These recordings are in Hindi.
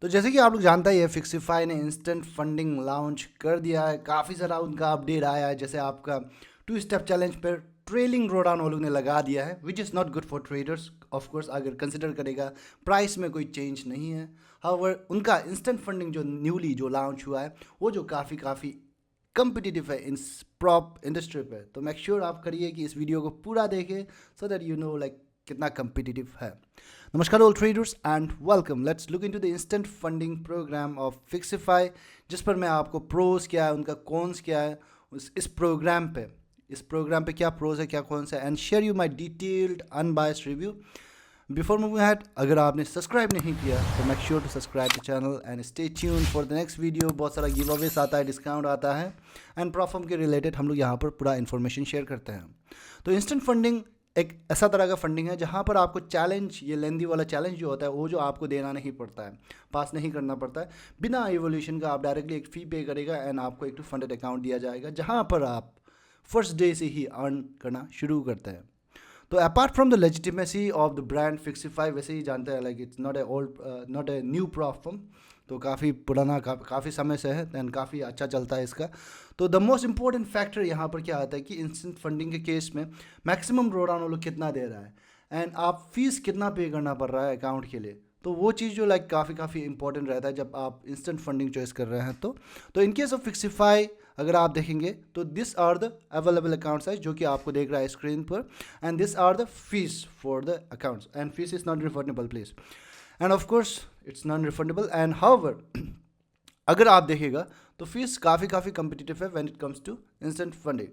तो जैसे कि आप लोग जानते हैं, फिक्सिफाई ने इंस्टेंट फंडिंग लॉन्च कर दिया है। काफ़ी सारा उनका अपडेट आया है, जैसे आपका 2 स्टेप चैलेंज पर ट्रेलिंग ड्रॉडाउन वो लोग ने लगा दिया है, which is not good for traders. Of course अगर कंसिडर करेगा प्राइस में कोई चेंज नहीं है। हाउएवर उनका इंस्टेंट फंडिंग जो न्यूली जो लॉन्च हुआ है, वो जो काफ़ी काफ़ी कम्पिटिटिव है इन प्रॉप इंडस्ट्री पे। तो मेक श्योर आप करिए कि इस वीडियो को पूरा देखें, so that you know like कितना कम्पिटिटिव है। नमस्कार all traders and welcome. Let's look into the instant funding program of FXIFY, जिस पर मैं आपको प्रोज क्या है, उनका कॉन्स क्या है, इस प्रोग्राम पे क्या प्रोज है, क्या कॉन्स है, and share you my detailed unbiased review. Before moving ahead, अगर आपने सब्सक्राइब नहीं किया तो make sure to subscribe the channel and stay tune for the next video. बहुत सारा गिव अवेस आता है, डिस्काउंट आता है, एंड प्रॉफर्म के रिलेटेड हम लोग यहाँ पर पूरा इन्फॉर्मेशन शेयर करते हैं। तो इंस्टेंट फंडिंग एक ऐसा तरह का फंडिंग है जहाँ पर आपको चैलेंज, ये लेंदी वाला चैलेंज जो होता है, वो जो आपको देना नहीं पड़ता है, पास नहीं करना पड़ता है। बिना इवोल्यूशन का आप डायरेक्टली एक फ़ी पे करेगा एंड आपको एक फंडेड अकाउंट दिया जाएगा, जहाँ पर आप फर्स्ट डे से ही अर्न करना शुरू करते हैं। तो apart from the legitimacy of the brand FXIFY, वैसे ही जानते हैं like it's not a new platform. तो काफ़ी पुराना, काफ़ी समय से है एंड काफ़ी अच्छा चलता है इसका। तो द मोस्ट इंपॉर्टेंट फैक्टर यहाँ पर क्या आता है कि इंस्टेंट फंडिंग के केस में मैक्सिमम ड्रॉडाउन वो लोग कितना दे रहा है एंड आप फीस कितना पे करना पड़ रहा है अकाउंट के लिए। तो वो चीज़ जो लाइक काफ़ी इंपॉर्टेंट रहता है जब आप इंस्टेंट फंडिंग चॉइस कर रहे हैं। तो इन केस ऑफ फिक्सिफाई अगर आप देखेंगे तो this are the available accounts है जो कि आपको देख रहा है स्क्रीन पर, and this are the fees for the accounts, and fees is not refundable please, and of course it's non refundable. And however अगर आप देखेगा तो फीस काफ़ी कम्पिटिटिव है when it comes to instant funding.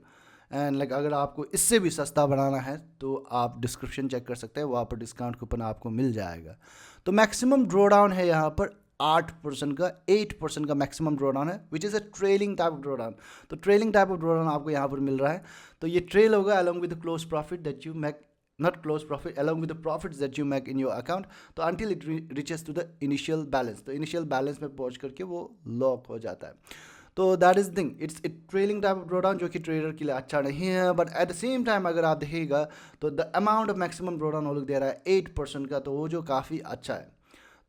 And like अगर आपको इससे भी सस्ता बनाना है तो आप डिस्क्रिप्शन चेक कर सकते हैं, वहाँ पर डिस्काउंट कूपन आपको मिल जाएगा। तो मैक्सिमम ड्रॉ डाउन है यहाँ पर 8% का, 8% का मैक्सिमम ड्रॉ डाउन है, which is a trailing type of drawdown. तो trailing type of drawdown आपको यहाँ पर मिल रहा है। तो ये ट्रेल होगा along with close profit that you make, not close profit, along with the profits that you make in your account, तो until it reaches to the initial balance। तो initial balance में पहुंच करके वो लॉक हो जाता है। तो that is thing, it's trailing type of drawdown जो कि ट्रेडर के लिए अच्छा नहीं है। But at the same time अगर आप देखिएगा तो the amount of maximum drawdown वो लोग दे रहा है 8% का, तो वो जो काफ़ी अच्छा है।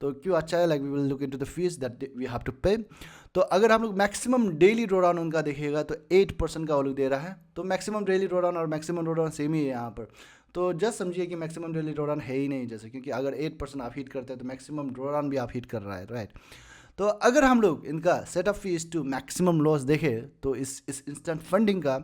तो क्यों अच्छा है, like we will look into the fees that we have to pay. तो अगर हम लोग मैक्सिमम डेली ड्रॉडाउन उनका देखिएगा तो 8% का वो लोग दे रहा है। तो मैक्सिमम डेली ड्रॉडाउन और मैक्सिमम ड्रॉडाउन सेम ही है यहाँ पर। तो जस्ट समझिए कि मैक्सिमम डेली ड्रॉडाउन है ही नहीं, जैसे क्योंकि अगर 8% आप हिट करते हैं तो मैक्सिमम ड्रॉडाउन भी आप हिट कर रहा है, राइट। तो अगर हम लोग इनका setup fees to maximum loss देखें तो इस इंस्टेंट फंडिंग का,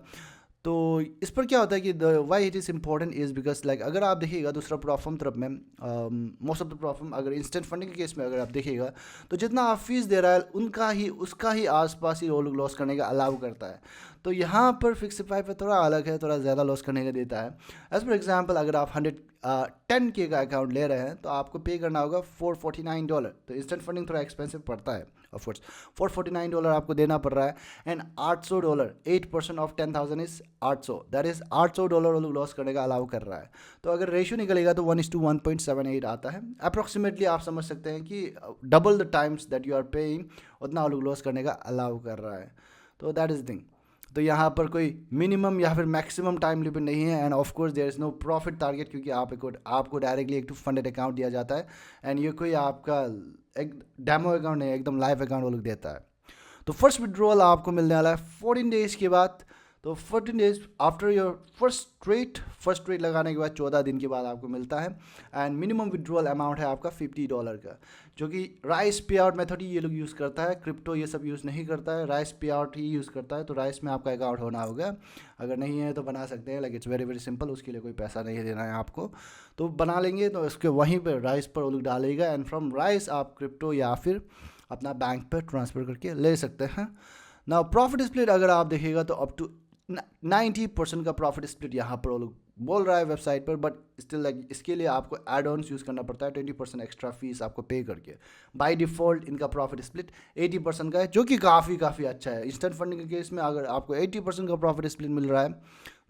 तो इस पर क्या होता है कि why it is important is because like अगर आप देखिएगा दूसरा प्रॉफर्म तरफ में, मोस्ट ऑफ द प्रॉफर्म अगर इंस्टेंट फंडिंग के केस में अगर आप देखिएगा तो जितना आप फीस दे रहा है उसका ही आसपास ही वो लोग लॉस करने का अलाउ करता है। तो यहाँ पर फिक्सिफाई पे थोड़ा अलग है, थोड़ा ज़्यादा लॉस करने का देता है। एज पर एग्जाम्पल अगर आप 110K का अकाउंट ले रहे हैं तो आपको पे करना होगा $449। तो इंस्टेंट फंडिंग थोड़ा एक्सपेंसिव पड़ता है, ऑफकोर्स $449 आपको देना पड़ रहा है। And $800, 8% of 10,000 is 800, that is $800 वो लोग लॉस करने का अलाउ कर रहा है। तो अगर रेशियो निकलेगा तो 1:1.78 आता है अप्रॉक्सीमेटली। आप समझ सकते हैं कि double the times that you are paying उतना वो लोग लॉस करने का अलाउ कर रहा है। तो दैट इज थिंग। तो यहाँ पर कोई मिनिमम या फिर मैक्सिमम टाइम लिमिट नहीं है, and of course there is no profit target, क्योंकि आपको डायरेक्टली एक फंडेड अकाउंट दिया जाता है। एंड ये कोई आपका एक डेमो अकाउंट नहीं है, एकदम लाइव अकाउंट वो लोग देता है। तो फर्स्ट विड्रॉल आपको मिलने वाला है 14 डेज़ के बाद। तो 14 days after your first trade लगाने के बाद 14 दिन के बाद आपको मिलता है। एंड मिनिमम विड्रॉल अमाउंट है आपका $50 का, जो कि राइस पे आउट मेथड ही ये लोग यूज़ करता है। क्रिप्टो ये सब यूज़ नहीं करता है, राइस पे आउट ही यूज़ करता है। तो राइस में आपका अकाउंट होना होगा, अगर नहीं है तो बना सकते हैं, लाइक इट्स वेरी सिंपल। उसके लिए कोई पैसा नहीं देना है आपको, तो बना लेंगे तो उसके वहीं पर राइस पर वो लोग डालेगा, एंड फ्रॉम राइस आप क्रिप्टो या फिर अपना बैंक पर ट्रांसफ़र करके ले सकते हैं। ना प्रॉफिट स्प्लिट अगर आप देखिएगा तो अप टू 90% का प्रॉफिट स्प्लिट यहाँ पर वो लोग बोल रहा है वेबसाइट पर। बट स्टिल लाइक इसके लिए आपको एड ऑन्स यूज़ करना पड़ता है, 20% एक्स्ट्रा फीस आपको पे करके। बाय डिफ़ॉल्ट इनका प्रॉफिट स्प्लिट 80% का है, जो कि काफ़ी अच्छा है। इंस्टेंट फंडिंग के केस में अगर आपको 80% का प्रॉफिट स्प्लिट मिल रहा है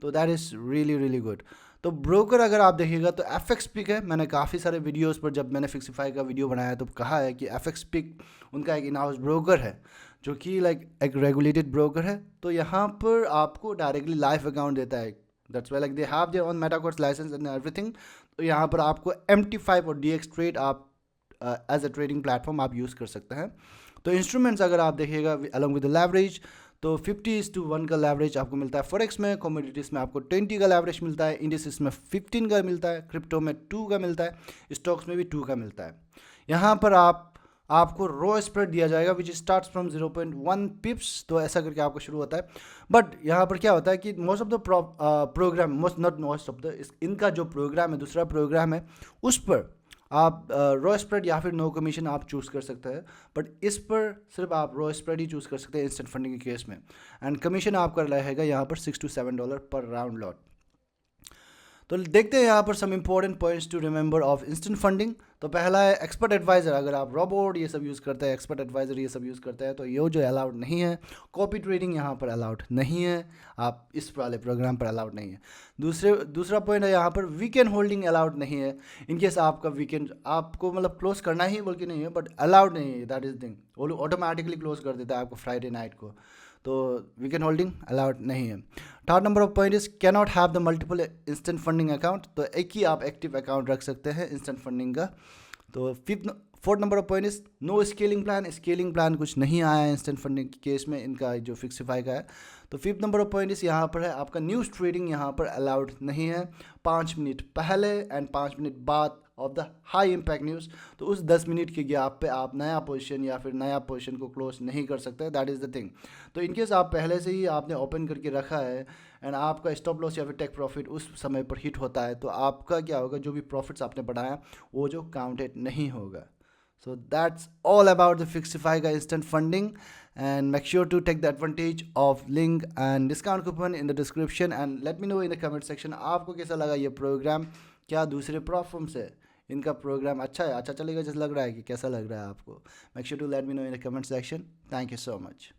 तो दैट इज़ रियली गुड। तो ब्रोकर अगर आप देखिएगा तो FX पिक है। मैंने काफ़ी सारे वीडियोस पर जब मैंने फिक्सिफाई का वीडियो बनाया तो कहा है कि FX पिक उनका एक इन हाउस ब्रोकर है, जो कि लाइक एक रेगुलेटेड ब्रोकर है। तो यहाँ पर आपको डायरेक्टली लाइव अकाउंट देता है, that's why like they have there on MetaQuotes license and everything. तो यहाँ पर आपको MT5 और DX ट्रेड आप एज अ ट्रेडिंग प्लेटफॉर्म आप यूज़ कर सकते हैं। तो इंस्ट्रूमेंट्स अगर आप देखिएगा अलॉन्ग विद लेवरेज, तो 50:1 का लेवरेज आपको मिलता है फॉरेक्स में, कमोडिटीज़ में आपको 20 का लेवरेज मिलता है, इंडिसेस में 15 का मिलता है, क्रिप्टो में 2 का मिलता है, स्टॉक्स में भी 2 का मिलता है। यहाँ पर आपको रो स्प्रेड दिया जाएगा विच स्टार्ट्स फ्रॉम 0.1 पिप्स, तो ऐसा करके आपको शुरू होता है। बट यहाँ पर क्या होता है कि most of the program, most of the इनका जो प्रोग्राम है, दूसरा प्रोग्राम है, उस पर आप रो स्प्रेड या फिर नो कमीशन आप चूज़ कर सकते हैं। बट इस पर सिर्फ आप रो स्प्रेड ही चूज़ कर सकते हैं इंस्टेंट फंडिंग के केस में। एंड कमीशन आपका रहेगा यहाँ पर $6 to $7 पर राउंड लॉट। तो देखते हैं यहाँ पर some important points to remember of instant funding. तो पहला है एक्सपर्ट एडवाइज़र। अगर आप रोबोट ये सब यूज़ करते हैं, एक्सपर्ट एडवाइज़र ये सब यूज़ करते हैं, तो ये जो अलाउड नहीं है। कॉपी ट्रेडिंग यहाँ पर अलाउड नहीं है, आप इस वाले प्रोग्राम पर अलाउड नहीं है। दूसरा पॉइंट है यहाँ पर वीकेंड होल्डिंग अलाउड नहीं है। इनकेस आपका वीकेंड आपको मतलब क्लोज करना ही बोल के नहीं है, बट अलाउड नहीं है, दैट इज थिंग। वो लोग ऑटोमेटिकली क्लोज कर देता है आपको फ्राइडे नाइट को, तो वीकेंड होल्डिंग अलाउड नहीं है। Third number of point is can not have the multiple instant funding account, तो एक ही आप एक्टिव अकाउंट रख सकते हैं इंस्टेंट फंडिंग का। तो fourth number of point is no scaling plan. Scaling plan कुछ नहीं आया है इंस्टेंट फंडिंग के केस में, इनका जो फिक्सिफाई का है। तो fifth number of point is यहाँ पर है आपका न्यूज़ ट्रेडिंग यहाँ पर अलाउड नहीं है। 5 मिनट पहले एंड 5 मिनट बाद of the high impact news, तो उस 10 मिनट के गैप पे आप नया पोजीशन या फिर नया पोजीशन को क्लोज नहीं कर सकते, दैट इज़ द थिंग। तो इनकेस आप पहले से ही आपने ओपन करके रखा है एंड आपका स्टॉप लॉस या फिर टेक प्रॉफिट उस समय पर हिट होता है, तो आपका क्या होगा, जो भी प्रॉफिट्स आपने बढ़ाया वो जो काउंटेड नहीं होगा। So that's all about the Fixify का instant funding, and make sure to take the advantage of link and discount coupon in the description and let me know in the comment section आपको कैसा लगा ये प्रोग्राम। क्या दूसरे प्लेटफॉर्म से इनका प्रोग्राम अच्छा है, अच्छा चलेगा जैसा लग रहा है, कि कैसा लग रहा है आपको? Make sure to let me know in the comment section. Thank you so much.